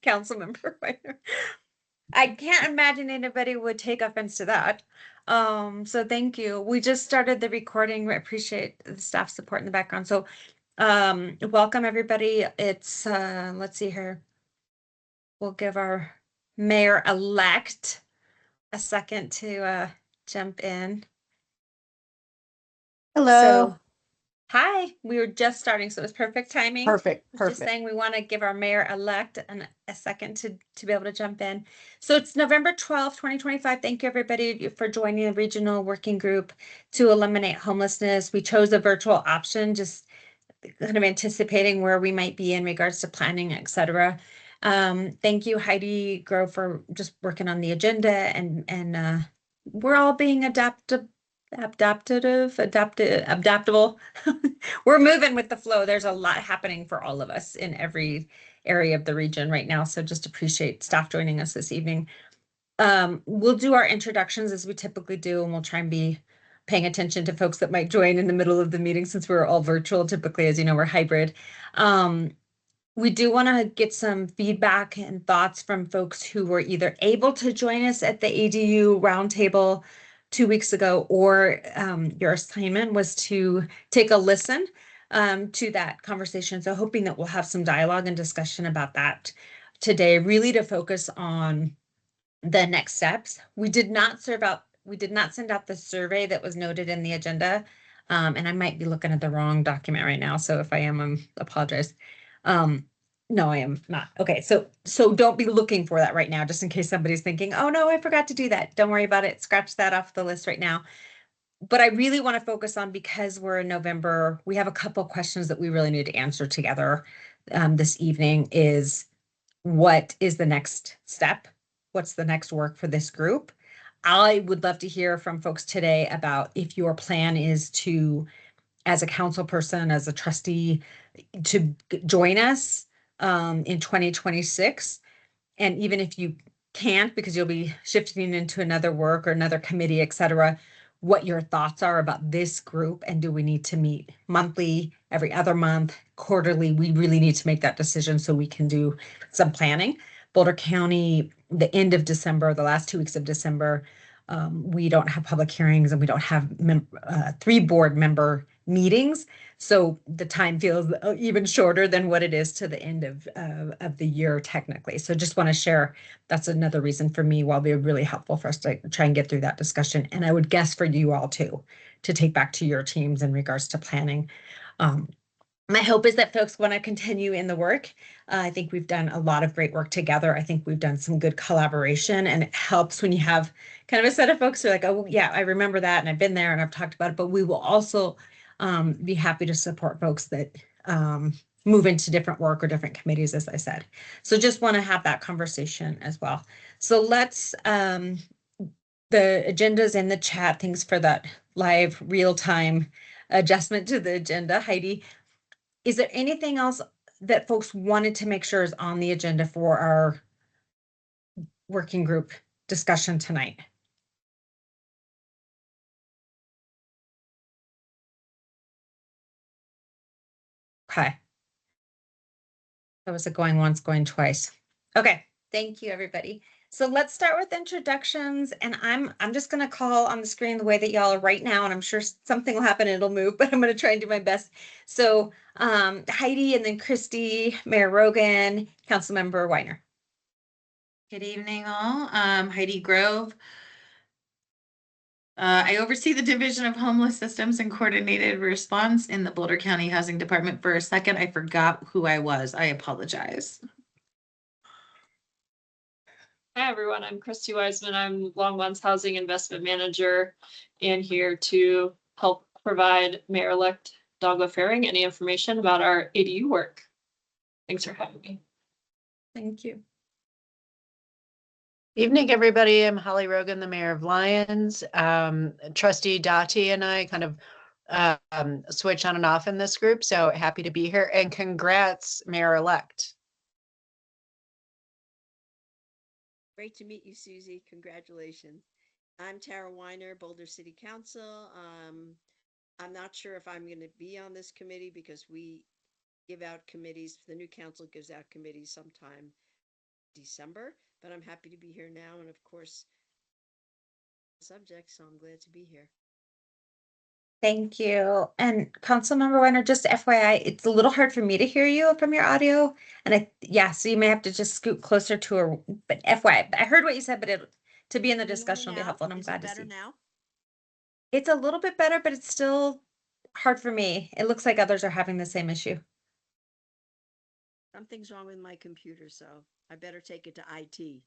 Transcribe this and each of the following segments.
Councilmember Whitener. I can't imagine anybody would take offense to that. So thank you. We just started the recording. We appreciate the staff support in the background. So welcome everybody. It's let's see here. We'll give our mayor-elect a second to jump in. Hello. So hi, we were just starting, so it was perfect timing. Perfect. Just saying we want to give our mayor-elect a second to be able to jump in. So it's November 12th, 2025. Thank you everybody for joining the regional working group to eliminate homelessness. We chose a virtual option, just kind of anticipating where we might be in regards to planning, et cetera. Thank you, Heidi Grove, for just working on the agenda and we're all being adaptable. We're moving with the flow. There's a lot happening for all of us in every area of the region right now. So just appreciate staff joining us this evening. We'll do our introductions as we typically do, and we'll try and be paying attention to folks that might join in the middle of the meeting since we're all virtual. Typically, as you know, we're hybrid. We do want to get some feedback and thoughts from folks who were either able to join us at the ADU roundtable 2 weeks ago, or your assignment was to take a listen to that conversation. So hoping that we'll have some dialogue and discussion about that today, really to focus on the next steps. We did not send out the survey that was noted in the agenda. And I might be looking at the wrong document right now. So if I am, I apologize. No, I am not. Okay, so don't be looking for that right now, just in case somebody's thinking, oh no, I forgot to do that. Don't worry about it. Scratch that off the list right now. But I really want to focus on, because we're in November, we have a couple questions that we really need to answer together this evening. Is what is the next step? What's the next work for this group? I would love to hear from folks today about if your plan is to, as a council person, as a trustee, to join us in 2026. And even if you can't, because you'll be shifting into another work or another committee, et cetera, what your thoughts are about this group, and do we need to meet monthly, every other month, quarterly? We really need to make that decision so we can do some planning. Boulder County, the end of December, the last 2 weeks of December, we don't have public hearings and we don't have 3 board member meetings. So the time feels even shorter than what it is to the end of the year technically. So just want to share, that's another reason for me why it'll be really helpful for us to try and get through that discussion. And I would guess for you all too, to take back to your teams in regards to planning. My hope is that folks want to continue in the work. I think we've done a lot of great work together. I think we've done some good collaboration, and it helps when you have kind of a set of folks who are like, oh yeah, I remember that and I've been there and I've talked about it. But we will also be happy to support folks that move into different work or different committees, as I said. So just want to have that conversation as well. So let's, the agenda's in the chat. Thanks for that live real-time adjustment to the agenda, Heidi. Is there anything else that folks wanted to make sure is on the agenda for our working group discussion tonight? Okay. That was a going once, going twice. Okay, thank you, everybody. So let's start with introductions, and I'm just going to call on the screen the way that y'all are right now, and I'm sure something will happen and it'll move, but I'm going to try and do my best. So Heidi, and then Christy, Mayor Rogan, Councilmember Weiner. Good evening, all. Heidi Grove. I oversee the Division of Homeless Systems and Coordinated Response in the Boulder County Housing Department. For a second, I forgot who I was. I apologize. Hi, everyone. I'm Christy Wiseman. I'm Longmont Housing Investment Manager and here to help provide Mayor-elect Doggo Faring any information about our ADU work. Thanks for having me. Thank you. Evening, everybody. I'm Holly Rogan, the Mayor of Lyons. Trustee Dottie and I kind of switch on and off in this group, so happy to be here. And congrats, Mayor-elect. Great to meet you, Susie. Congratulations. I'm Tara Weiner, Boulder City Council. I'm not sure if I'm going to be on this committee because we give out committees. The new council gives out committees sometime December, but I'm happy to be here now. And of course, subject, so I'm glad to be here. Thank you. And Councilmember Weiner, just FYI, it's a little hard for me to hear you from your audio. And yeah, so you may have to just scoot closer to her. But FYI, I heard what you said, but to be in the Can you hear me discussion will be now? helpful. And I'm Is glad it to better see. now? It's a little bit better, but it's still hard for me. It looks like others are having the same issue. Something's wrong with my computer, so I better take it to IT.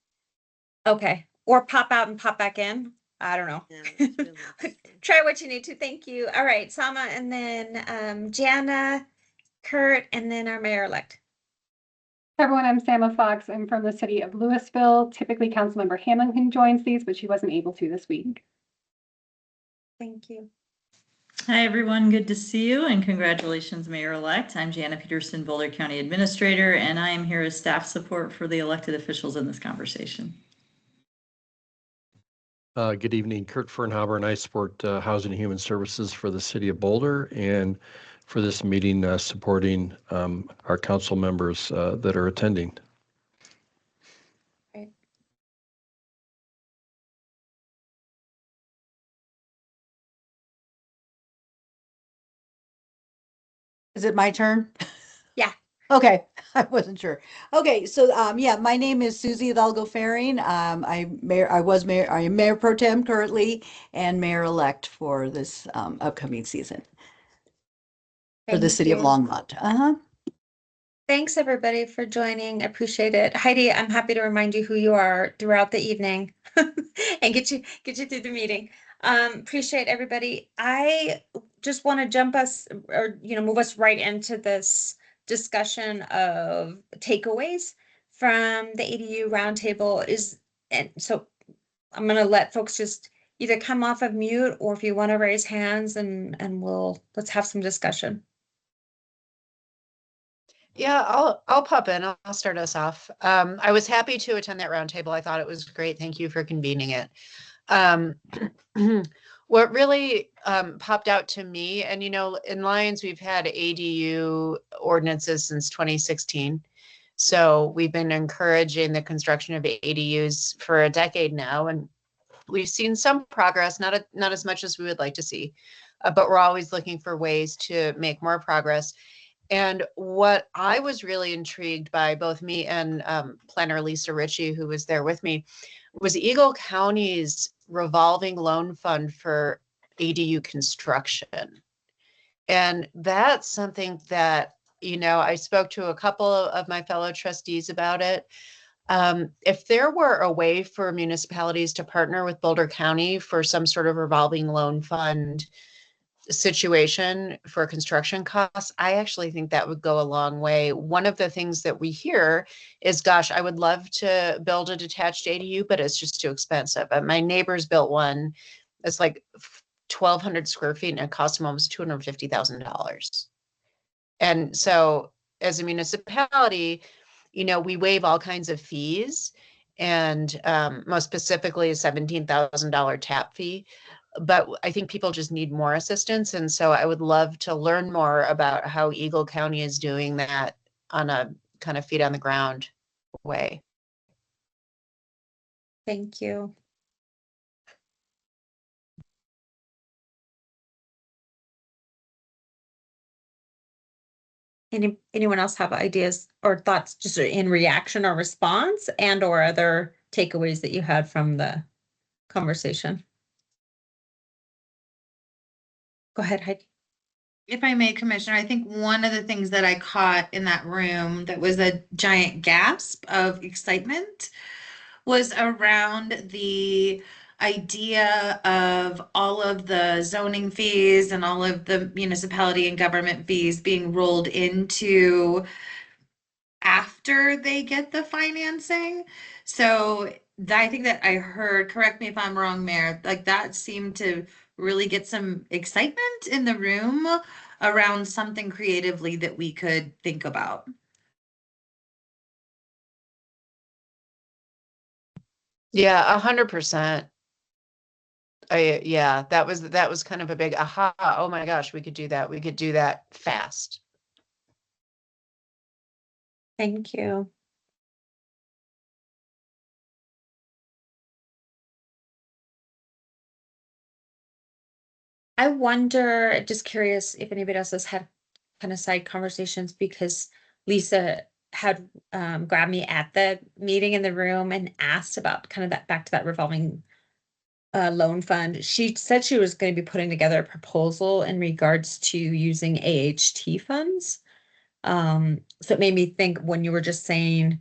Okay. Or pop out and pop back in. I don't know. Yeah, that's really fine. Try what you need to. Thank you. All right, Sama, and then Jana, Kurt, and then our mayor-elect. Hi, everyone, I'm Sama Fox. I'm from the city of Louisville. Typically, Councilmember Hamilton joins these, but she wasn't able to this week. Thank you. Hi, everyone. Good to see you, and congratulations, Mayor-elect. I'm Jana Peterson, Boulder County Administrator, and I am here as staff support for the elected officials in this conversation. Good evening, Kurt Fernhaber, and I support Housing and Human Services for the City of Boulder, and for this meeting supporting our council members that are attending. Great. Is it my turn? Yeah. Okay, I wasn't sure. Okay, so yeah, my name is Susie Hidalgo Faring. I am Mayor Pro Tem currently and Mayor-elect for this upcoming season for the Thank city of you. Longmont. Thanks, everybody, for joining. Appreciate it. Heidi, I'm happy to remind you who you are throughout the evening and get you through the meeting. Appreciate everybody. I just want to jump us or move us right into this discussion of takeaways from the ADU roundtable and so I'm gonna let folks just either come off of mute or if you want to raise hands and let's have some discussion. Yeah, I'll pop in. I'll start us off. I was happy to attend that roundtable. I thought it was great. Thank you for convening it. What really popped out to me, and in Lyons we've had ADU ordinances since 2016. So we've been encouraging the construction of ADUs for a decade now, and we've seen some progress, not as much as we would like to see, but we're always looking for ways to make more progress. And what I was really intrigued by, both me and planner Lisa Ritchie, who was there with me, was Eagle County's revolving loan fund for ADU construction. And that's something that, I spoke to a couple of my fellow trustees about it. If there were a way for municipalities to partner with Boulder County for some sort of revolving loan fund situation for construction costs, I actually think that would go a long way. One of the things that we hear is, gosh, I would love to build a detached ADU, but it's just too expensive. My neighbors built one. It's like 1,200 square feet and it cost them almost $250,000. And so as a municipality, we waive all kinds of fees, and most specifically a $17,000 tap fee. But I think people just need more assistance. And so I would love to learn more about how Eagle County is doing that on a kind of feet on the ground way. Thank you. Anyone else have ideas or thoughts just in reaction or response and or other takeaways that you had from the conversation? Go ahead, Heidi. If I may, Commissioner, I think one of the things that I caught in that room that was a giant gasp of excitement was around the idea of all of the zoning fees and all of the municipality and government fees being rolled into after they get the financing. So I think that I heard, correct me if I'm wrong, Mayor, like that seemed to really get some excitement in the room around something creatively that we could think about. Yeah, 100%. Yeah, that was kind of a big aha. Oh my gosh, we could do that. We could do that fast. Thank you. I wonder, just curious if anybody else has had kind of side conversations, because Lisa had grabbed me at the meeting in the room and asked about kind of that, back to that revolving loan fund. She said she was going to be putting together a proposal in regards to using AHT funds. So it made me think when you were just saying,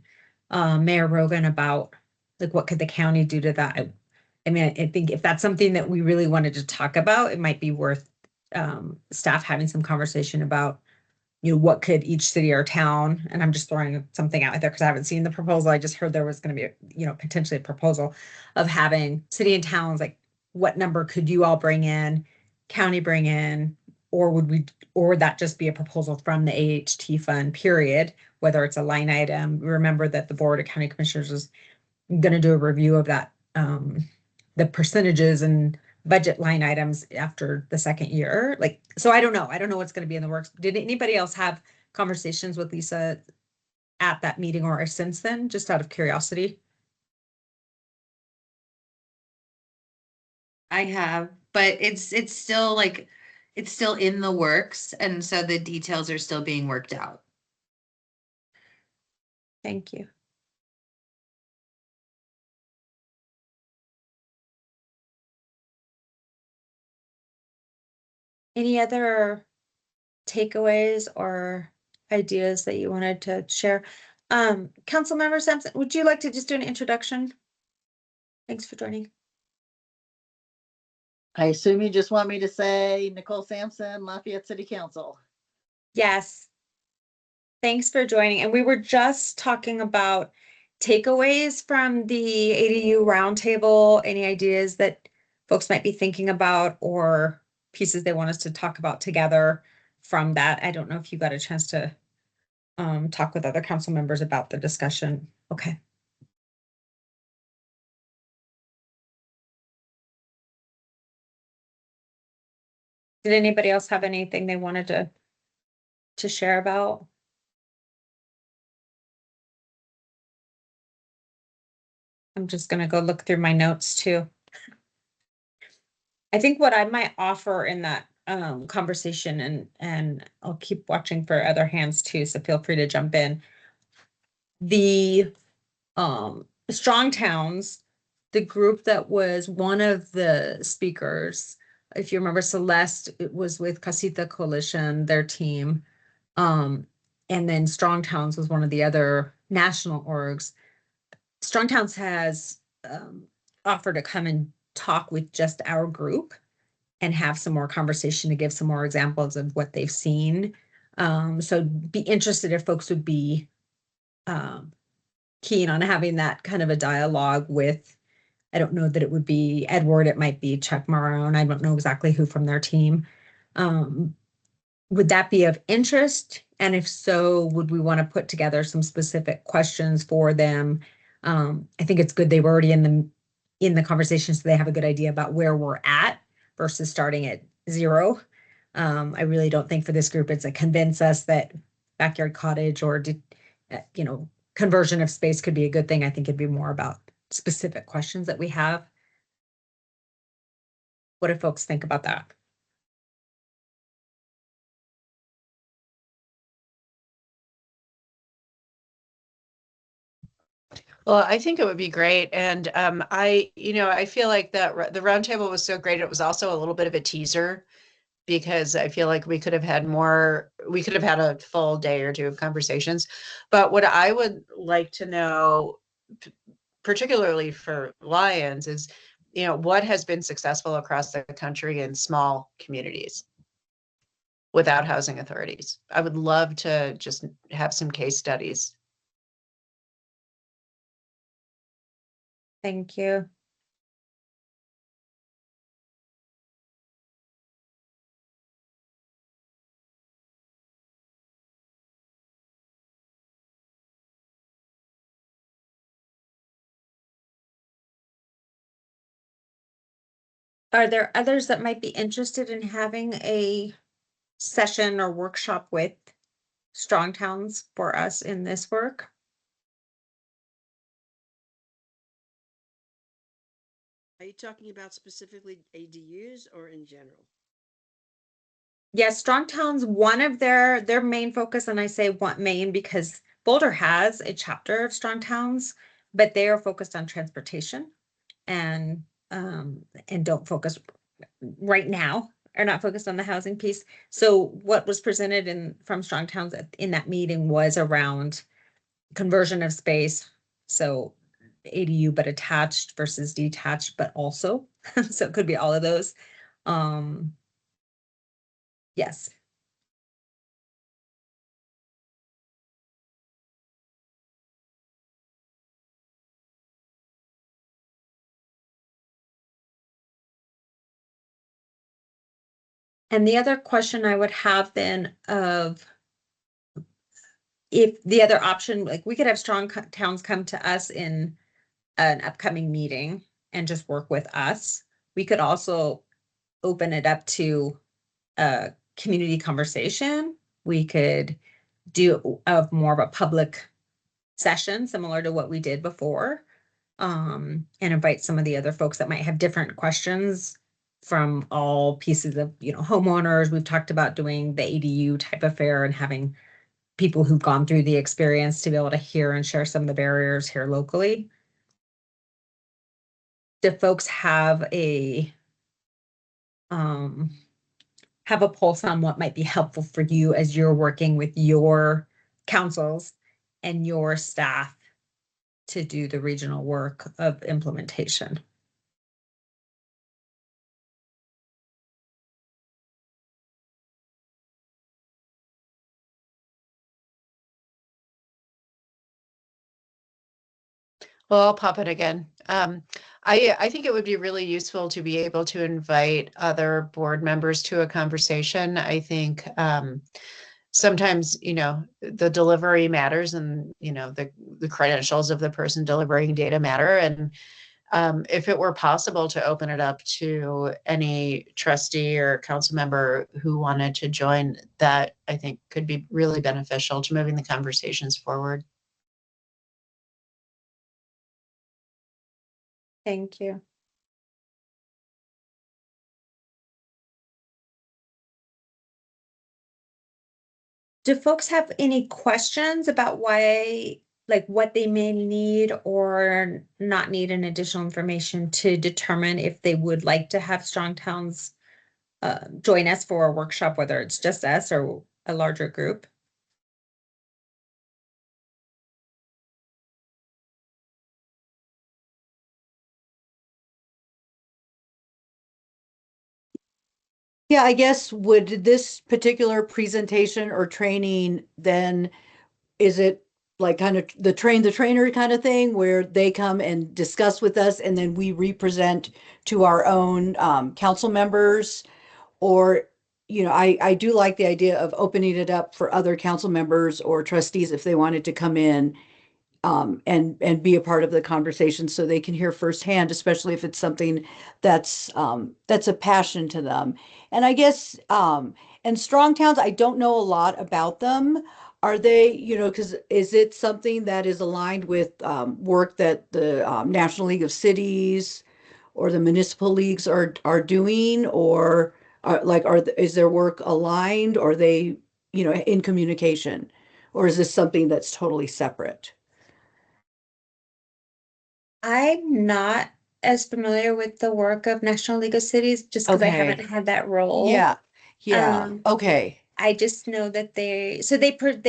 Mayor Rogan, about like what could the county do to that? I mean, I think if that's something that we really wanted to talk about, it might be worth staff having some conversation about, what could each city or town, and I'm just throwing something out there because I haven't seen the proposal. I just heard there was going to be, potentially a proposal of having city and towns, like what number could you all bring in, county bring in, or would that just be a proposal from the AHT fund, period, whether it's a line item? Remember that the Board of County Commissioners is going to do a review of that, the percentages and budget line items after the second year. Like, so I don't know. I don't know what's going to be in the works. Did anybody else have conversations with Lisa at that meeting or since then, just out of curiosity? I have, but it's still like it's still in the works, and so the details are still being worked out. Thank you. Any other takeaways or ideas that you wanted to share? Councilmember Sampson, would you like to just do an introduction? Thanks for joining. I assume you just want me to say Nicole Sampson, Lafayette City Council. Yes. Thanks for joining. And we were just talking about takeaways from the ADU roundtable, any ideas that folks might be thinking about or pieces they want us to talk about together from that. I don't know if you got a chance to talk with other council members about the discussion. Okay. Did anybody else have anything they wanted to share about? I'm just gonna go look through my notes too. I think what I might offer in that conversation, and I'll keep watching for other hands too, so feel free to jump in. The Strong Towns, the group that was one of the speakers, if you remember Celeste, it was with Casita Coalition, their team. And then Strong Towns was one of the other national orgs. Strong Towns has offered to come and talk with just our group and have some more conversation to give some more examples of what they've seen. So be interested if folks would be keen on having that kind of a dialogue with, I don't know that it would be Edward, it might be Chuck Marone. I don't know exactly who from their team. Would that be of interest? And if so, would we want to put together some specific questions for them? I think it's good they were already in the conversation, so they have a good idea about where we're at versus starting at zero. I really don't think for this group it's a convince us that backyard cottage or conversion of space could be a good thing. I think it'd be more about specific questions that we have. What do folks think about that? Well, I think it would be great. And I feel like that the roundtable was so great. It was also a little bit of a teaser because I feel like we could have had a full day or two of conversations. But what I would like to know, particularly for Lions, is, what has been successful across the country in small communities without housing authorities. I would love to just have some case studies. Thank you. Are there others that might be interested in having a session or workshop with Strong Towns for us in this work? Are you talking about specifically ADUs or in general? Yes, Strong Towns, one of their main focus, and I say one main because Boulder has a chapter of Strong Towns, but they are focused on transportation and don't focus right now, are not focused on the housing piece. So what was presented in from Strong Towns in that meeting was around conversion of space. So ADU but attached versus detached, but also. So it could be all of those. Yes. And the other question I would have then of if the other option, like we could have Strong Towns come to us in an upcoming meeting and just work with us. We could also open it up to a community conversation. We could do more of a public session similar to what we did before, and invite some of the other folks that might have different questions from all pieces of, homeowners. We've talked about doing the ADU type of fair and having people who've gone through the experience to be able to hear and share some of the barriers here locally. Do folks um, have a pulse on what might be helpful for you as you're working with your councils and your staff to do the regional work of implementation? Well, I'll pop it again. I think it would be really useful to be able to invite other board members to a conversation. I think sometimes, the delivery matters and, the credentials of the person delivering data matter. And if it were possible to open it up to any trustee or council member who wanted to join, that I think could be really beneficial to moving the conversations forward. Thank you. Do folks have any questions about why, like what they may need or not need an additional information to determine if they would like to have Strong Towns join us for a workshop, whether it's just us or a larger group? Yeah, I guess would this particular presentation or training then, is it like kind of the trainer kind of thing where they come and discuss with us and then we represent to our own council members? Or, I do like the idea of opening it up for other council members or trustees if they wanted to come in and be a part of the conversation so they can hear firsthand, especially if it's something that's a passion to them. And I guess and strong towns, I don't know a lot about them. Are they, because is it something that is aligned with work that the National League of Cities or the municipal leagues are doing, or is their work aligned? Or are they, in communication, or is this something that's totally separate? I'm not as familiar with the work of National League of Cities just because I Okay. haven't had that role. Yeah, yeah, Um, okay. I just know that they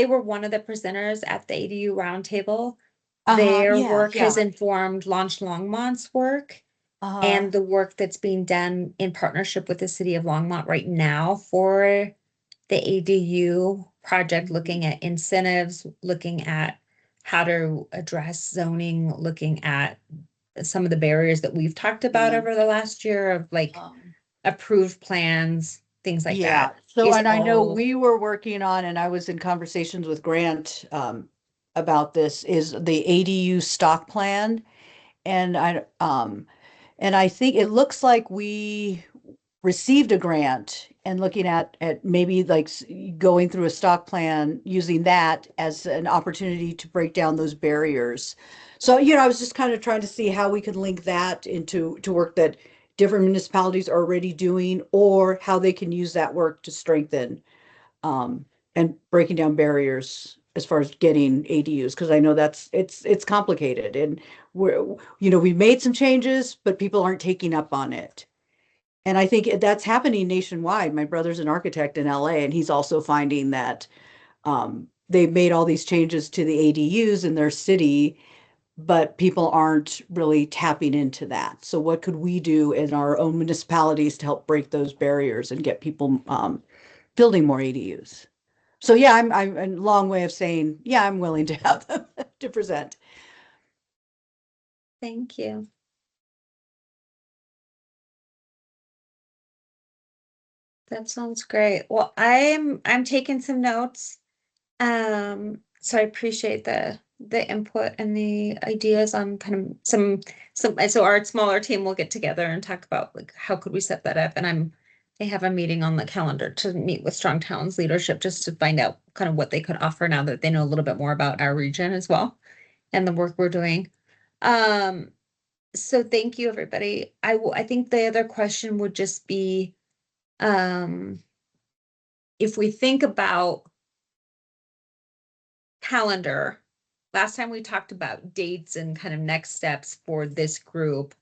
were one of the presenters at the ADU roundtable. Uh-huh, Their yeah, work has yeah. informed Launch Longmont's work Uh-huh. and the work that's being done in partnership with the city of Longmont right now for the ADU project, looking at incentives, looking at how to address zoning, looking at some of the barriers that we've talked about Yeah. over the last year of like Um, approved plans, things like yeah. that. So, Is and I know all we were working on, and I was in conversations with Grant about this, is the ADU stock plan. And I think it looks like we received a grant and looking at maybe like going through a stock plan, using that as an opportunity to break down those barriers. So, I was just kind of trying to see how we could link that into to work that different municipalities are already doing, or how they can use that work to strengthen and breaking down barriers as far as getting ADUs, because I know it's complicated, and we've made some changes, but people aren't taking up on it. And I think that's happening nationwide. My brother's an architect in LA, and he's also finding that they've made all these changes to the ADUs in their city, but people aren't really tapping into that. So what could we do in our own municipalities to help break those barriers and get people building more ADUs? So yeah, I'm a long way of saying, yeah, I'm willing to have them to present. Thank you. That sounds great. Well, I'm taking some notes. So I appreciate the input and the ideas on kind of some so our smaller team will get together and talk about like how could we set that up. And they have a meeting on the calendar to meet with Strong Towns leadership just to find out kind of what they could offer now that they know a little bit more about our region as well and the work we're doing. So thank you, everybody. I think the other question would just be if we think about calendar, last time we talked about dates and kind of next steps for this group.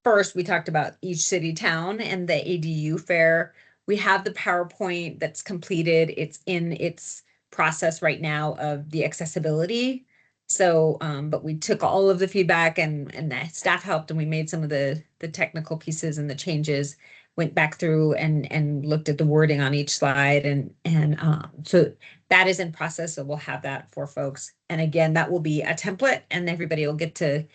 First, we talked about each city town and the ADU fair. We have the PowerPoint that's completed. It's in its process right now of the accessibility. So, but we took all of the feedback and the staff helped, and we made some of the technical pieces and the changes, went back through and looked at the wording on each slide, and so that is in process. So we'll have that for folks. And again, that will be a template, and everybody will get to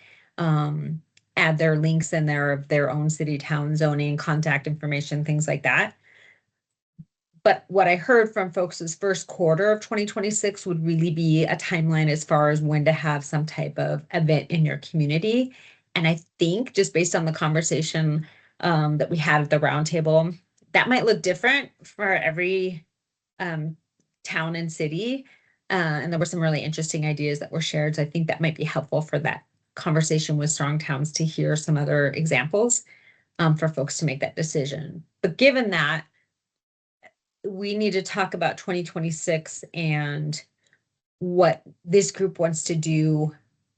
add their links in there of their own city, town, zoning, contact information, things like that. But what I heard from folks is first quarter of 2026 would really be a timeline as far as when to have some type of event in your community. And I think just based on the conversation that we had at the roundtable, that might look different for every town and city. And there were some really interesting ideas that were shared. So I think that might be helpful for that conversation with Strong Towns to hear some other examples for folks to make that decision. But given that, we need to talk about 2026 and what this group wants to do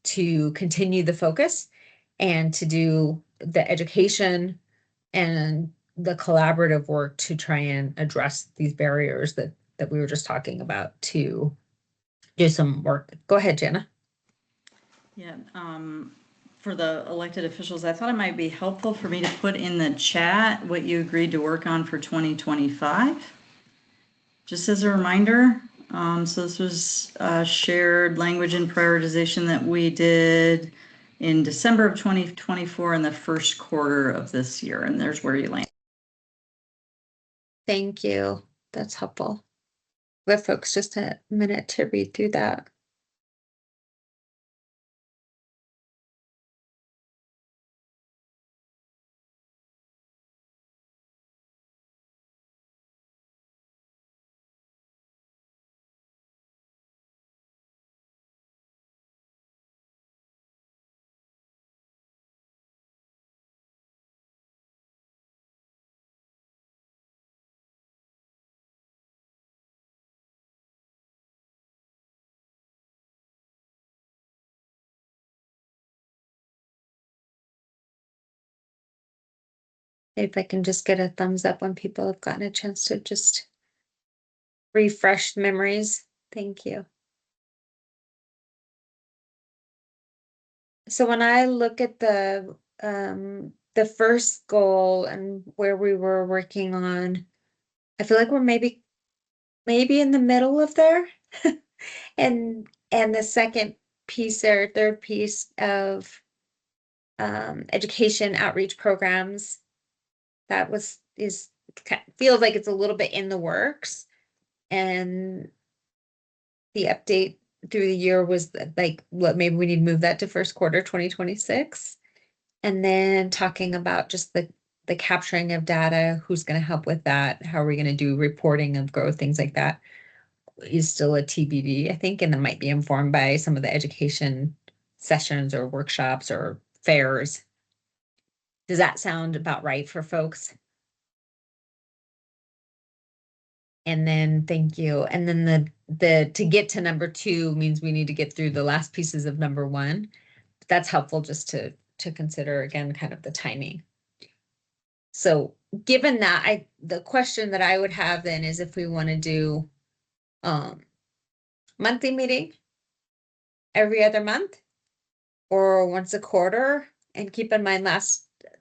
to continue the focus and to do the education and the collaborative work to try and address these barriers that we were just talking about to do some work. Go ahead, Jana. Yeah, for the elected officials, I thought it might be helpful for me to put in the chat what you agreed to work on for 2025. Just as a reminder, so this was shared language and prioritization that we did in December of 2024 and the first quarter of this year, and there's where you land. Thank you. That's helpful. Give folks just a minute to read through that. If I can just get a thumbs up when people have gotten a chance to just refresh memories. Thank you. So when I look at the first goal and where we were working on, I feel like we're maybe in the middle of there. and the second piece or third piece of education outreach programs, that feels like it's a little bit in the works. And the update through the year was like, what, maybe we need to move that to first quarter 2026. And then talking about just the capturing of data, who's going to help with that, how are we going to do reporting of growth, things like that, is still a TBD, I think, and that might be informed by some of the education sessions or workshops or fairs Does that sound about right for folks? And then, thank you. And then to get to number 2 means we need to get through the last pieces of number 1. That's helpful just to consider again, kind of the timing. So given that, the question that I would have then is if we want to do monthly meeting every other month or once a quarter, and keep in mind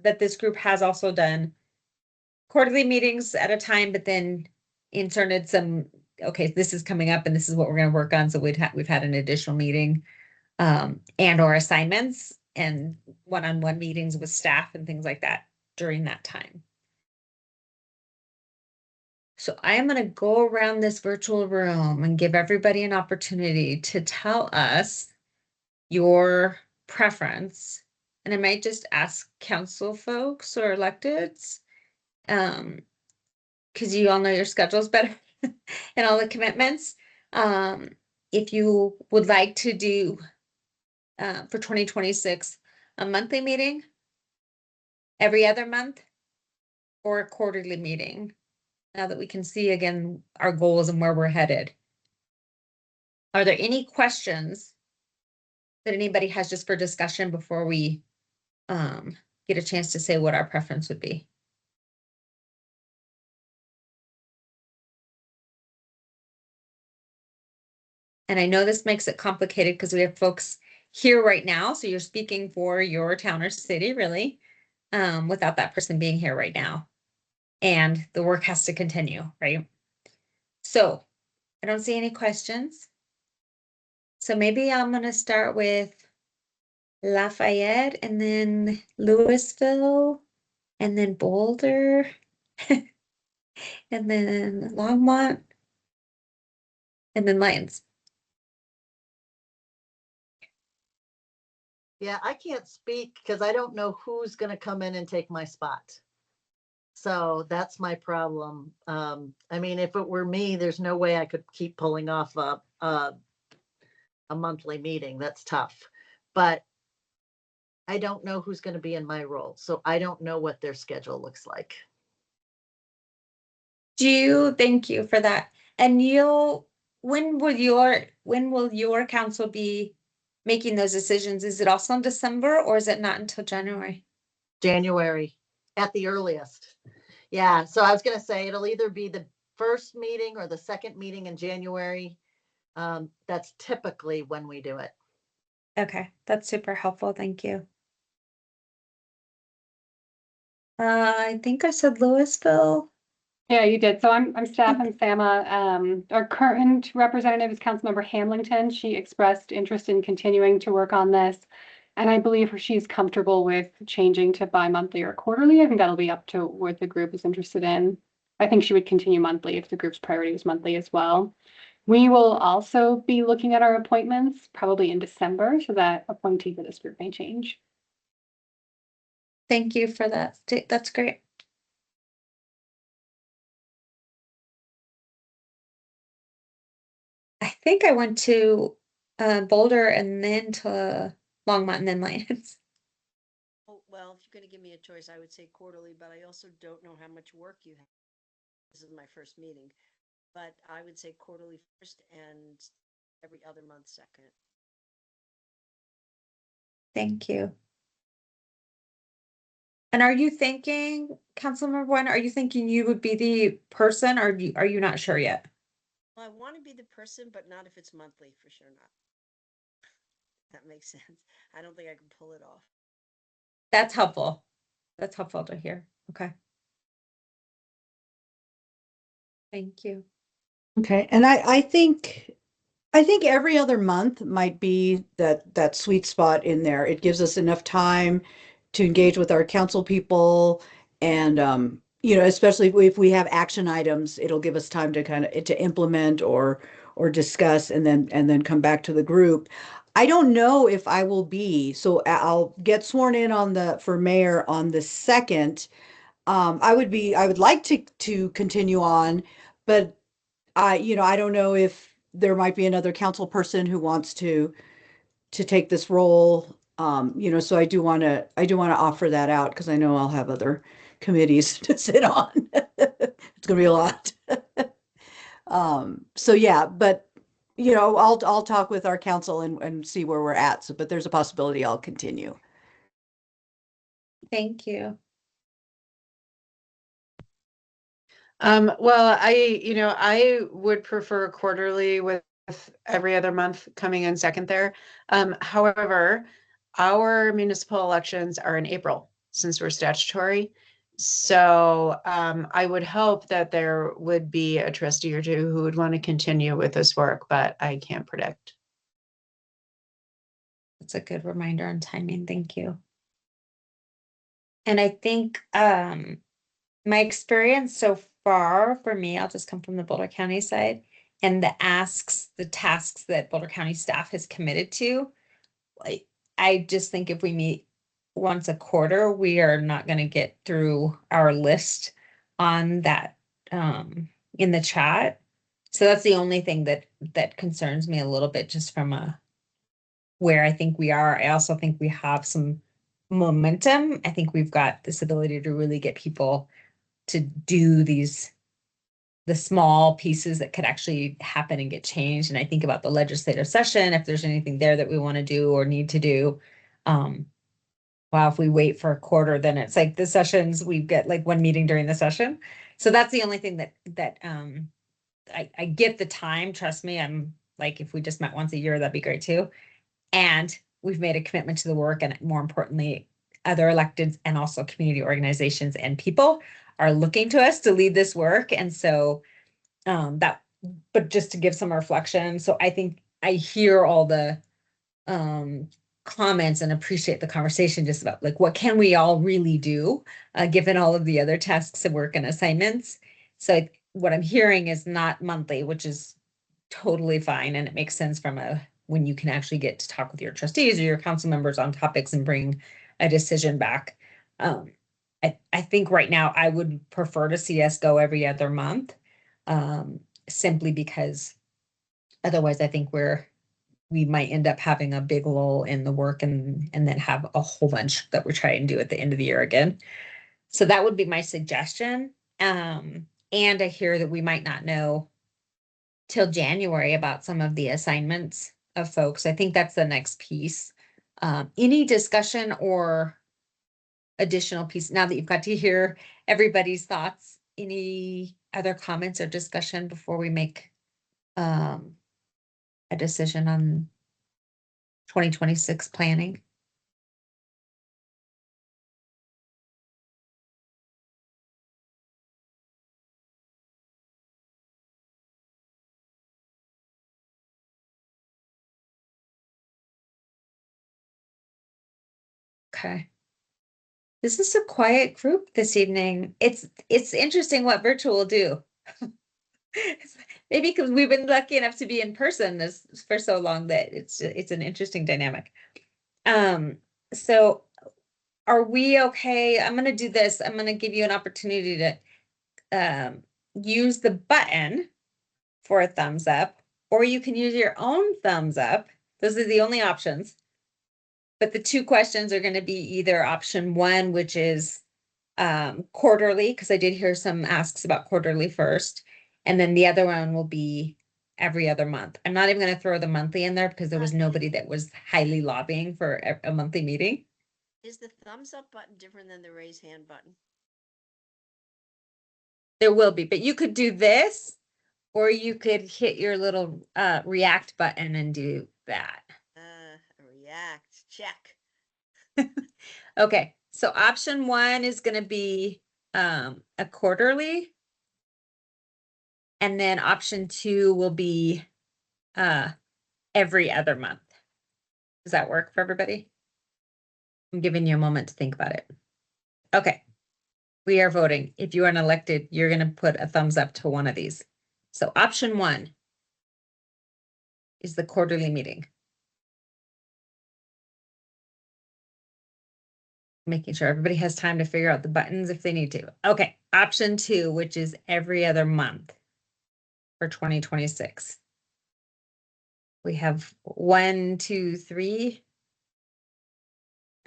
that this group has also done quarterly meetings at a time, but then inserted some, okay, this is coming up and this is what we're going to work on. So we've had an additional meeting and or assignments and one-on-one meetings with staff and things like that during that time. So I am going to go around this virtual room and give everybody an opportunity to tell us your preference. And I might just ask council folks or electeds, because you all know your schedules better and all the commitments. If you would like to do for 2026 a monthly meeting every other month or a quarterly meeting, now that we can see again our goals and where we're headed. Are there any questions that anybody has just for discussion before we get a chance to say what our preference would be? And I know this makes it complicated because we have folks here right now. So you're speaking for your town or city, really, without that person being here right now. And the work has to continue, right? So I don't see any questions. So maybe I'm going to start with Lafayette and then Louisville and then Boulder and then Longmont and then Lyons. Yeah, I can't speak because I don't know who's going to come in and take my spot. So that's my problem. I mean, if it were me, there's no way I could keep pulling off a monthly meeting. That's tough. But I don't know who's going to be in my role. So I don't know what their schedule looks like. Thank you for that. And when will your council be making those decisions? Is it also in December or is it not until January? January at the earliest. Yeah. So I was going to say it'll either be the first meeting or the second meeting in January. That's typically when we do it. Okay, that's super helpful. Thank you. I think I said Louisville. Yeah, you did. So I'm staff, I'm Sama. Our current representative is Councilmember Hamilton. She expressed interest in continuing to work on this. And I believe she's comfortable with changing to bi-monthly or quarterly. I think that'll be up to what the group is interested in. I think she would continue monthly if the group's priority was monthly as well. We will also be looking at our appointments probably in December, so that appointee for this group may change. Thank you for that. That's great. I think I went to Boulder and then to Longmont and then Lyons. Oh, well, if you're going to give me a choice, I would say quarterly, but I also don't know how much work you have. This is my first meeting, but I would say quarterly first and every other month second. Thank you. And are you thinking, Councilmember One, are you thinking you would be the person or are you not sure yet? Well, I want to be the person, but not if it's monthly, for sure not. That makes sense. I don't think I can pull it off. That's helpful. That's helpful to hear. Okay. Thank you. Okay, and I think every other month might be that sweet spot in there. It gives us enough time to engage with our council people and especially if we have action items, it'll give us time to kind of to implement or discuss and then come back to the group. I don't know if I will be, so I'll get sworn in for mayor on the 2nd. I would like to continue on, but I don't know if there might be another council person who wants to take this role You know, so I do want to offer that out because I know I'll have other committees to sit on. It's gonna be a lot. So yeah, but you know, I'll talk with our council and see where we're at. So, but there's a possibility I'll continue. Thank you. Well, I would prefer quarterly with every other month coming in second there. However, our municipal elections are in April since we're statutory. So I would hope that there would be a trustee or two who would want to continue with this work, but I can't predict. That's a good reminder on timing. Thank you. And I think my experience so far for me, I'll just come from the Boulder County side, and the tasks that Boulder County staff has committed to. Like, I just think if we meet once a quarter, we are not going to get through our list on that in the chat. So that's the only thing that concerns me a little bit, just from where I think we are. I also think we have some momentum. I think we've got this ability to really get people to do the small pieces that could actually happen and get changed. And I think about the legislative session, if there's anything there that we want to do or need to do. Well, if we wait for a quarter, then it's like the sessions, we get like one meeting during the session. So that's the only thing that I get the time. Trust me, I'm like, if we just met once a year, that'd be great too. And we've made a commitment to the work, and more importantly, other electeds and also community organizations and people are looking to us to lead this work. And so but just to give some reflection. So I think I hear all the comments and appreciate the conversation just about like, what can we all really do given all of the other tasks and work and assignments. So what I'm hearing is not monthly, which is totally fine. And it makes sense from when you can actually get to talk with your trustees or your council members on topics and bring a decision back. I think right now I would prefer to see us go every other month, simply because otherwise I think we might end up having a big lull in the work and then have a whole bunch that we're trying to do at the end of the year again. So that would be my suggestion. And I hear that we might not know till January about some of the assignments of folks. I think that's the next piece. Any discussion or additional piece, now that you've got to hear everybody's thoughts, any other comments or discussion before we make a decision on 2026 planning? Okay. This is a quiet group this evening. It's interesting what virtual will do. Maybe because we've been lucky enough to be in person this for so long that it's an interesting dynamic. So are we okay? I'm gonna do this. I'm gonna give you an opportunity to use the button for a thumbs up, or you can use your own thumbs up. Those are the only options. But the two questions are going to be either option one, which is quarterly, because I did hear some asks about quarterly first. And then the other one will be every other month. I'm not even going to throw the monthly in there because there was nobody that was highly lobbying for a monthly meeting. Is the thumbs up button different than the raise hand button? There will be, but you could do this, or you could hit your little react button and do that. React, check. Okay, so option one is going to be a quarterly. And then option two will be every other month. Does that work for everybody? I'm giving you a moment to think about it. Okay, we are voting. If you are an elected, you're going to put a thumbs up to one of these. So option one is the quarterly meeting. Making sure everybody has time to figure out the buttons if they need to. Okay, option two, which is every other month for 2026. We have 1, 2, 3,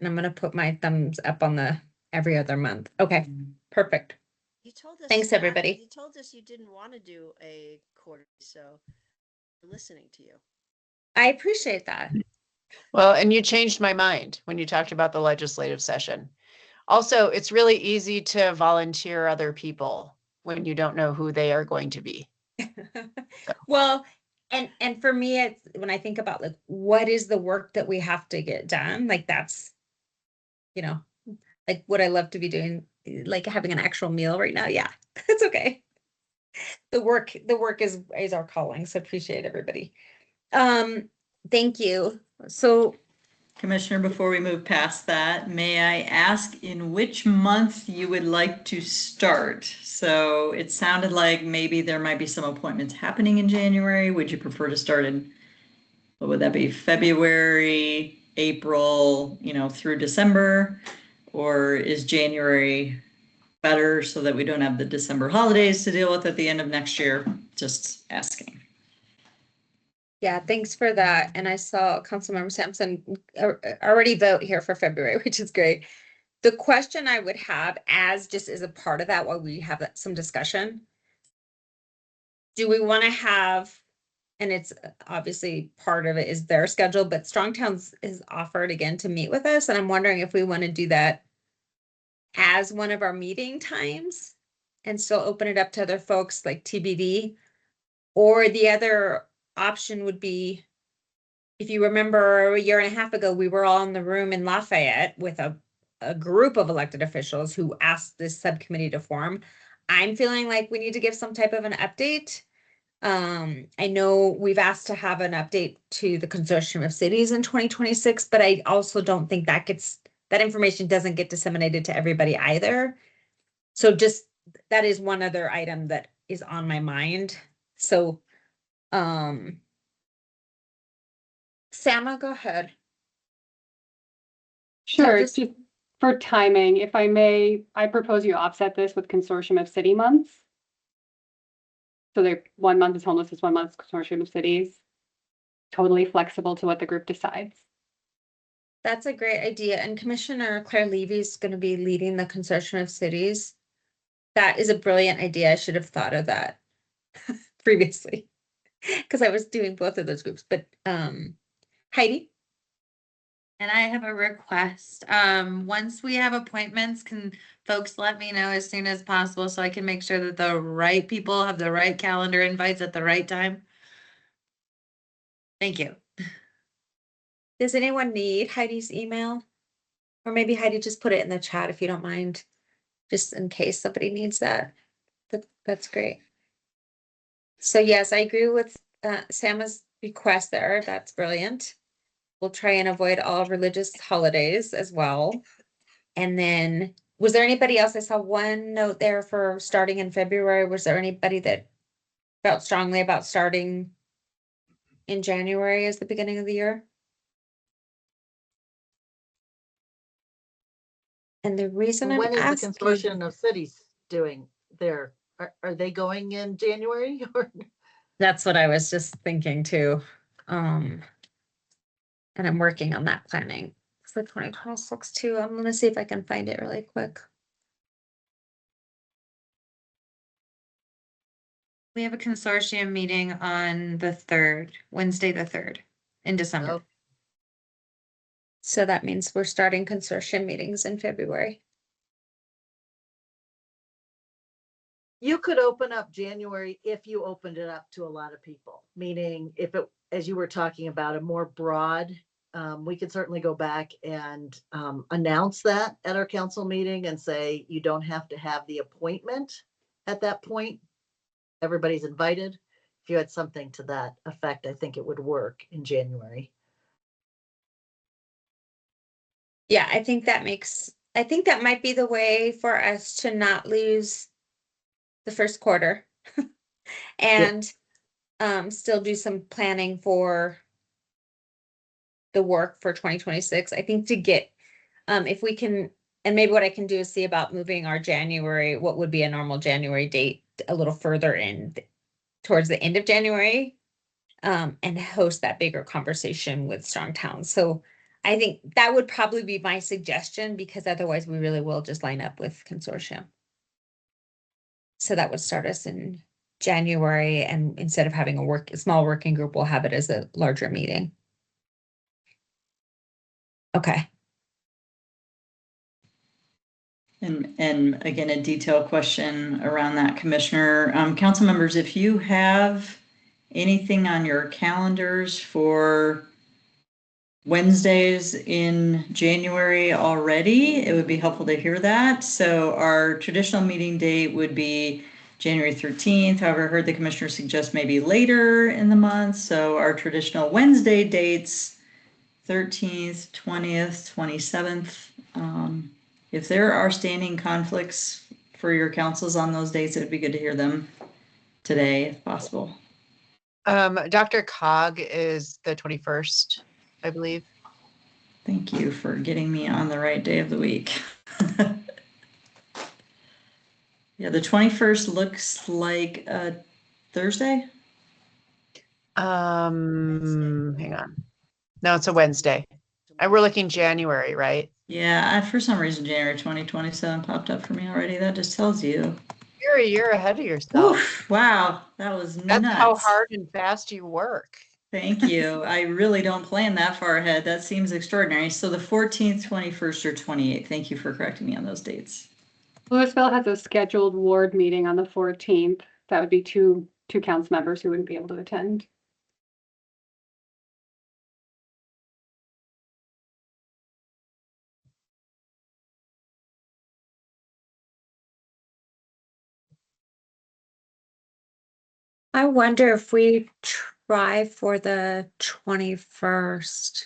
And I'm gonna put my thumbs up on the every other month. Okay, perfect. You told us. Thanks, everybody. You told us you didn't want to do a quarterly, so we're listening to you. I appreciate that. Well, and you changed my mind when you talked about the legislative session. Also, it's really easy to volunteer other people when you don't know who they are going to be. Well, and for me, it's when I think about like what is the work that we have to get done, like that's, you know, like would I love to be doing like having an actual meal right now? Yeah, it's okay. The work is our calling, so appreciate everybody. Thank you. So Commissioner, before we move past that, may I ask in which month you would like to start? So it sounded like maybe there might be some appointments happening in January. Would you prefer to start in, what would that be, February, April, through December? Or is January better so that we don't have the December holidays to deal with at the end of next year? Just asking. yeah, thanks for that. And I saw Councilmember Sampson already vote here for February, which is great. The question I would have as just as a part of that while we have some discussion, do we want to have, and it's obviously part of it is their schedule, but Strong Towns is offered again to meet with us. And I'm wondering if we want to do that as one of our meeting times and still open it up to other folks like TBD, or the other option would be, if you remember a year and a half ago, we were all in the room in Lafayette with a group of elected officials who asked this subcommittee to form. I'm feeling like we need to give some type of an update. I know we've asked to have an update to the consortium of cities in 2026, but I also don't think that information doesn't get disseminated to everybody either. So just that is one other item that is on my mind. So, Sama, go ahead. Sure, just- just for timing, if I may, I propose you offset this with consortium of city months. So they're 1 month is homelessness, 1 month is consortium of cities. Totally flexible to what the group decides. That's a great idea. And Commissioner Claire Levy is going to be leading the consortium of cities. That is a brilliant idea. I should have thought of that previously because I was doing both of those groups. But Heidi? And I have a request. Once we have appointments, can folks let me know as soon as possible so I can make sure that the right people have the right calendar invites at the right time? Thank you. Does anyone need Heidi's email? Or maybe Heidi just put it in the chat if you don't mind, just in case somebody needs that. That's great. So yes, I agree with Sama's request there. That's brilliant. We'll try and avoid all religious holidays as well. And then, was there anybody else? I saw one note there for starting in February. Was there anybody that felt strongly about starting in January as the beginning of the year? And the reason I'm When is the asking, consortium of cities doing their, are they going in January or? that's what I was just thinking too. And I'm working on that planning for 2026 too. I'm gonna see if I can find it really quick. We have a consortium meeting on the 3rd, Wednesday, the 3rd in December. Oh, So that means we're starting consortium meetings in February. you could open up January if you opened it up to a lot of people, meaning if it, as you were talking about, a more broad, we could certainly go back and announce that at our council meeting and say, you don't have to have the appointment at that point. Everybody's invited. If you had something to that effect, I think it would work in January. Yeah, I think that might be the way for us to not lose the first quarter and still do some planning for the work for 2026. I think to get if we can, and maybe what I can do is see about moving our January, what would be a normal January date a little further in towards the end of January, and host that bigger conversation with Strong Towns. So I think that would probably be my suggestion because otherwise we really will just line up with consortium. So that would start us in January, and instead of having a small working group, we'll have it as a larger meeting. Okay. And again, a detailed question around that, Commissioner. Council members, if you have anything on your calendars for Wednesdays in January already, it would be helpful to hear that. So our traditional meeting date would be January 13th. However, I heard the commissioner suggest maybe later in the month. So our traditional Wednesday dates, 13th, 20th, 27th. If there are standing conflicts for your councils on those dates, it would be good to hear them today if possible. Dr. Cog is the 21st, I believe. Thank you for getting me on the right day of the week. Yeah, the 21st looks like a Thursday. Hang on. No, it's a Wednesday. And we're looking January, right? Yeah, for some reason, January 2027 popped up for me already. That just tells you. You're a year ahead of yourself. Oof, wow, that was That's nuts. how hard and fast you work. Thank you. I really don't plan that far ahead. That seems extraordinary. So the 14th, 21st, or 28th. Thank you for correcting me on those dates. Louisville has a scheduled ward meeting on the 14th. That would be two council members who wouldn't be able to attend. I wonder if we try for the 21st.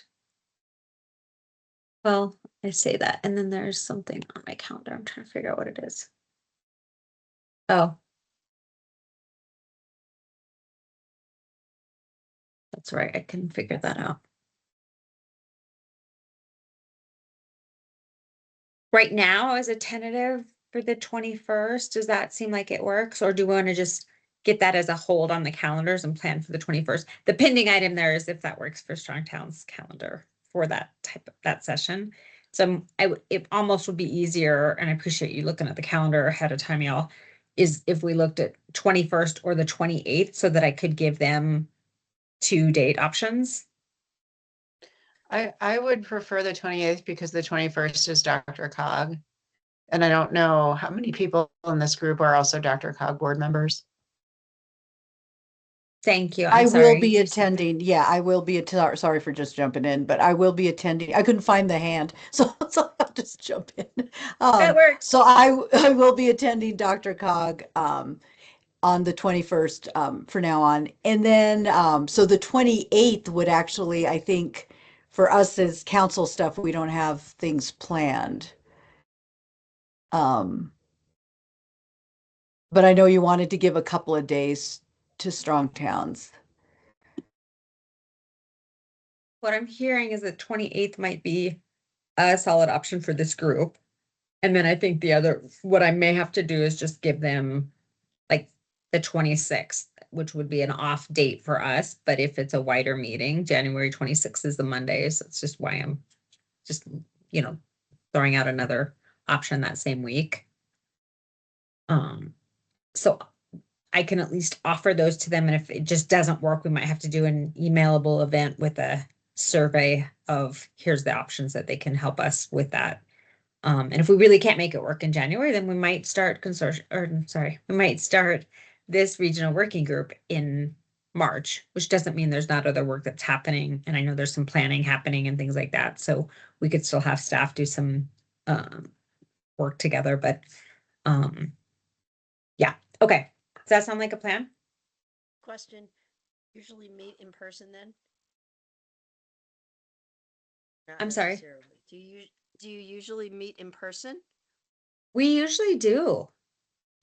Well, I say that, and then there's something on my calendar. I'm trying to figure out what it is. Oh. That's right, I can figure that out. Right now, as a tentative for the 21st, does that seem like it works? Or do we want to just get that as a hold on the calendars and plan for the 21st? The pending item there is if that works for Strong Town's calendar for that type of that session. So it almost would be easier, and I appreciate you looking at the calendar ahead of time, y'all, is if we looked at 21st or the 28th so that I could give them 2 date options. I would prefer the 28th because the 21st is Dr. Cog. And I don't know how many people in this group are also Dr. Cog board members. Thank you. I I'm will sorry. be attending. Yeah, I will be sorry for just jumping in, but I will be attending. I couldn't find the hand, so I'll just jump in. That works. So I will be attending Dr. Cog on the 21st for now on. And then so the 28th would actually, I think, for us as council stuff, we don't have things planned. But I know you wanted to give a couple of days to Strong Towns. What I'm hearing is that 28th might be a solid option for this group. And then I think what I may have to do is just give them like the 26th, which would be an off date for us. But if it's a wider meeting, January 26th is the Monday. So it's just why I'm just, throwing out another option that same week. So I can at least offer those to them. And if it just doesn't work, we might have to do an emailable event with a survey of here's the options that they can help us with that. And if we really can't make it work in January, then we might start we might start this regional working group in March, which doesn't mean there's not other work that's happening. And I know there's some planning happening and things like that. So we could still have staff do some work together, but yeah. Okay. Does that sound like a plan? Question, usually meet in person then? Not I'm sorry? necessarily. Do you usually meet in person? We usually do.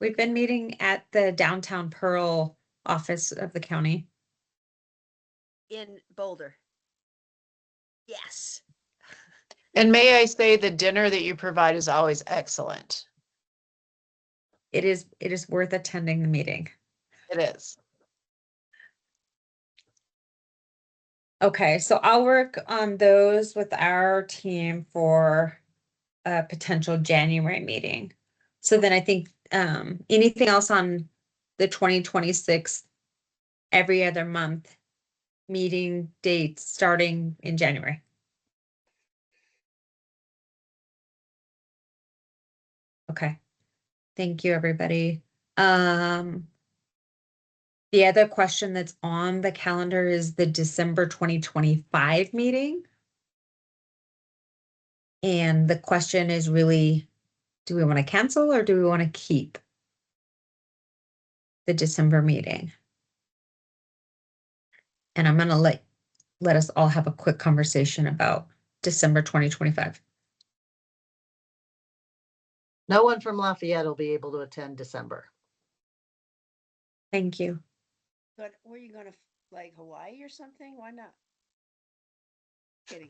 We've been meeting at the downtown Pearl office of the county. In Boulder? Yes. And may I say the dinner that you provide is always excellent. It is worth attending the meeting. It is. Okay, so I'll work on those with our team for a potential January meeting. So then I think, anything else on the 2026 every other month meeting dates starting in January? Okay, thank you, everybody. The other question that's on the calendar is the December 2025 meeting. And the question is really, do we want to cancel or do we want to keep the December meeting? And I'm gonna let us all have a quick conversation about December 2025. No one from Lafayette will be able to attend December. Thank you. But were you gonna like Hawaii or something? Why not? Kidding.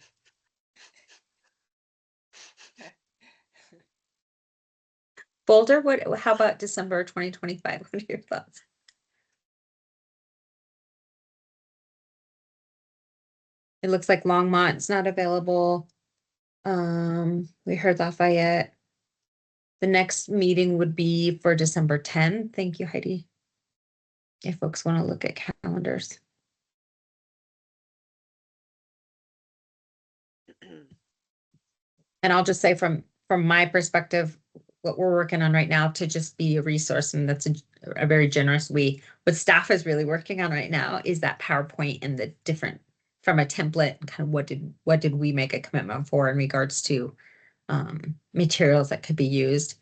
Boulder, how about December 2025? What are your thoughts? It looks like Longmont's not available. We heard Lafayette. The next meeting would be for December 10. Thank you, Heidi. If folks want to look at calendars. And I'll just say from my perspective, what we're working on right now to just be a resource, and that's a very generous what staff is really working on right now is that PowerPoint and the different from a template and kind of what did we make a commitment for in regards to materials that could be used.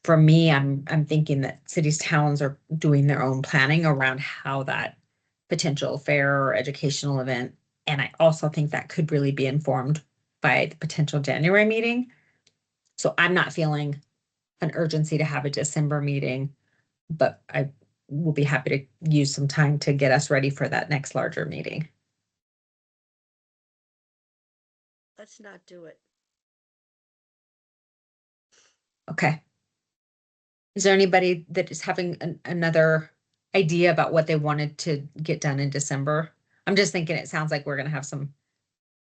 For me, I'm thinking that cities, towns are doing their own planning around how that potential fair or educational event. And I also think that could really be informed by the potential January meeting. So I'm not feeling an urgency to have a December meeting, but I will be happy to use some time to get us ready for that next larger meeting. Let's not do it. Okay. Is there anybody that is having another idea about what they wanted to get done in December? I'm just thinking it sounds like we're going to have some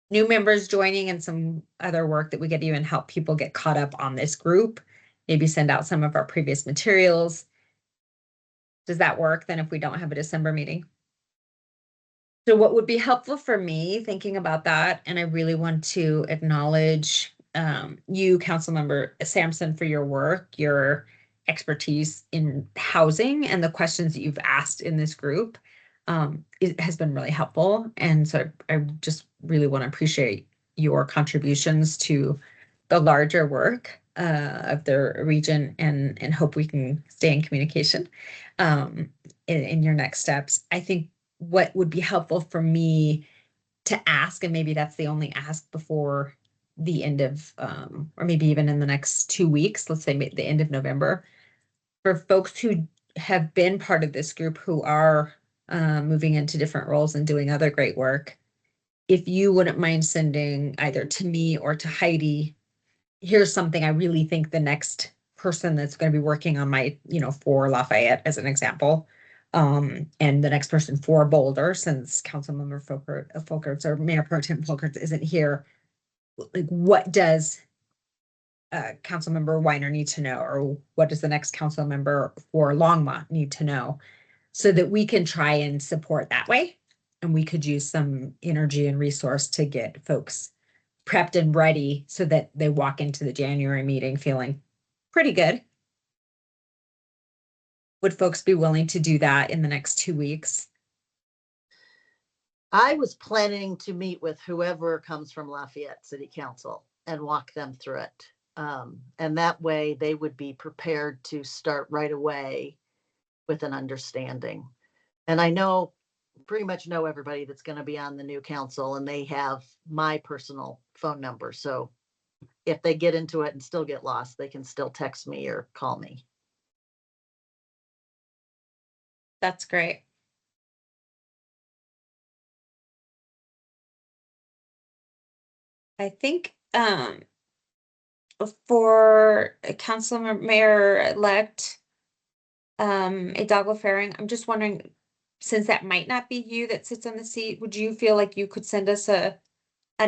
new members joining and some other work that we could even help people get caught up on this group. Maybe send out some of our previous materials. Does that work then if we don't have a December meeting? So what would be helpful for me thinking about that, and I really want to acknowledge you, Councilmember Sampson, for your work, your expertise in housing and the questions that you've asked in this group. It has been really helpful. And so I just really want to appreciate your contributions to the larger work of the region and hope we can stay in communication in your next steps. I think what would be helpful for me to ask, and maybe that's the only ask before the end of, or maybe even in the next 2 weeks, let's say the end of November, for folks who have been part of this group who are moving into different roles and doing other great work, if you wouldn't mind sending either to me or to Heidi, here's something I really think the next person that's going to be working on my, for Lafayette as an example, and the next person for Boulder, since Councilmember Folkerts or Mayor Pro Tem Folkerts isn't here, like what does Councilmember Weiner need to know, or what does the next council member for Longmont need to know, so that we can try and support that way, and we could use some energy and resource to get folks prepped and ready so that they walk into the January meeting feeling pretty good. Would folks be willing to do that in the next 2 weeks? I was planning to meet with whoever comes from Lafayette City Council and walk them through it. And that way they would be prepared to start right away with an understanding. And I pretty much know everybody that's going to be on the new council, and they have my personal phone number. So if they get into it and still get lost, they can still text me or call me. That's great. I think for Councilor Mayor-elect Hidalgo Faring, I'm just wondering, since that might not be you that sits on the seat, would you feel like you could send us an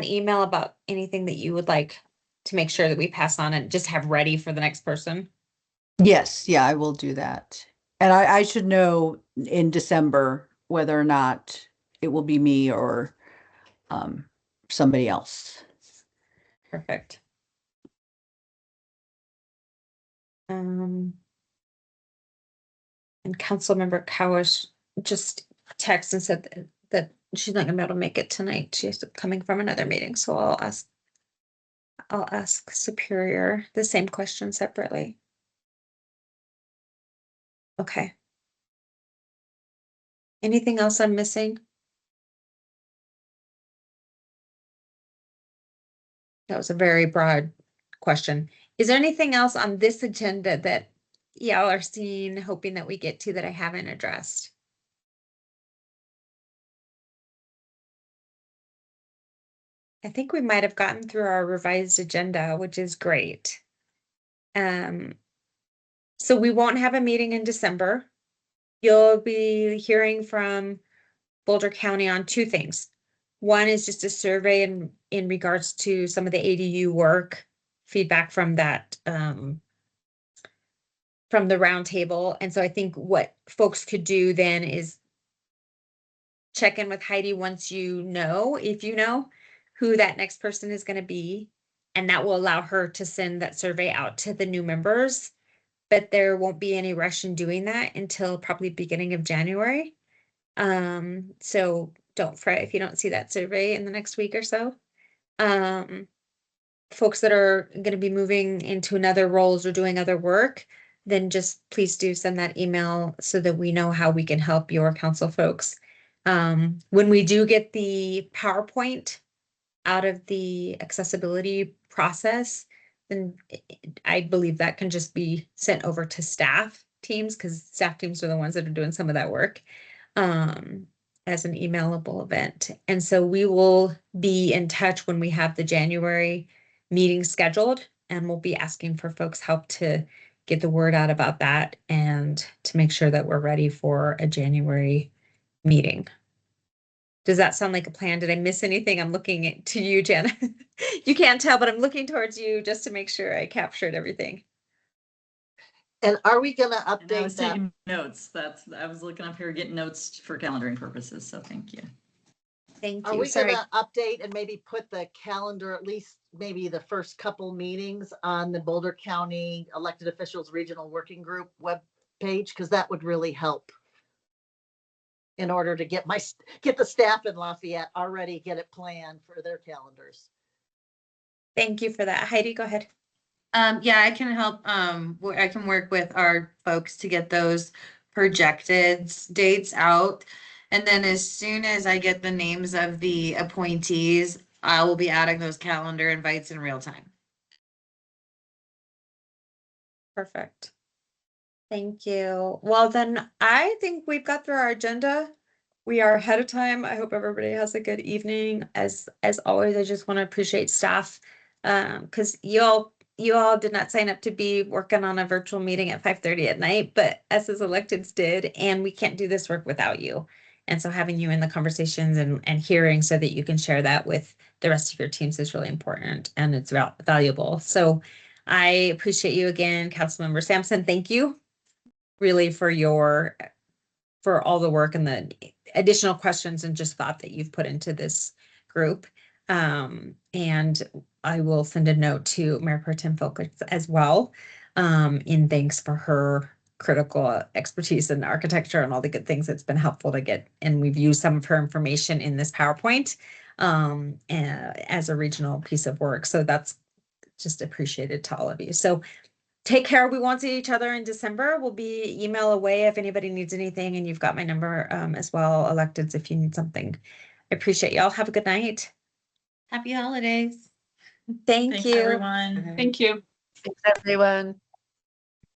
email about anything that you would like to make sure that we pass on and just have ready for the next person? Yes, yeah, I will do that. And I should know in December whether or not it will be me or somebody else. Perfect. And Councilmember Cowish just texted and said that she's not gonna be able to make it tonight. She's coming from another meeting, so I'll ask Superior the same question separately. Okay. Anything else I'm missing? That was a very broad question. Is there anything else on this agenda that y'all are seeing, hoping that we get to that I haven't addressed? I think we might have gotten through our revised agenda, which is great. So we won't have a meeting in December. You'll be hearing from Boulder County on two things. One is just a survey in regards to some of the ADU work, feedback from that, from the roundtable. And so I think what folks could do then is check in with Heidi once you know, if you know, who that next person is going to be. And that will allow her to send that survey out to the new members. But there won't be any rush in doing that until probably beginning of January. So don't fret if you don't see that survey in the next week or so. Folks that are going to be moving into another roles or doing other work, then just please do send that email so that we know how we can help your council folks. When we do get the PowerPoint out of the accessibility process, then I believe that can just be sent over to staff teams, because staff teams are the ones that are doing some of that work, as an emailable event. And so we will be in touch when we have the January meeting scheduled, and we'll be asking for folks' help to get the word out about that and to make sure that we're ready for a January meeting. Does that sound like a plan? Did I miss anything? I'm looking to you, Jen. You can't tell, but I'm looking towards you just to make sure I captured everything. And are we gonna And I update was that? taking notes. I was looking up here, getting notes for calendaring purposes, so thank you. Thank Are you. we Sorry. gonna update and maybe put the calendar, at least maybe the first couple meetings on the Boulder County Elected Officials Regional Working Group web page? Because that would really help in order to get the staff in Lafayette already get it planned for their calendars. Thank you for that. Heidi, go ahead. Yeah, I can help. I can work with our folks to get those projected dates out. And then as soon as I get the names of the appointees, I will be adding those calendar invites in real time. Perfect. Thank you. Well, then I think we've got through our agenda. We are ahead of time. I hope everybody has a good evening. As always, I just want to appreciate staff, because you all did not sign up to be working on a virtual meeting at 5:30 at night, but us as electeds did, and we can't do this work without you. And so having you in the conversations and hearing so that you can share that with the rest of your teams is really important, and it's valuable. So I appreciate you again, Councilmember Sampson. Thank you really for all the work and the additional questions and just thought that you've put into this group. And I will send a note to Mayor Pro Tem Folks as well, in thanks for her critical expertise in architecture and all the good things. It's been helpful to get, and we've used some of her information in this PowerPoint as a regional piece of work. So that's just appreciated to all of you. So take care. We won't see each other in December. We'll be email away if anybody needs anything, and you've got my number as well, electeds, if you need something. I appreciate y'all. Have a good night. Happy holidays. Thank Thanks, you. everyone. Thank you. Thanks, everyone.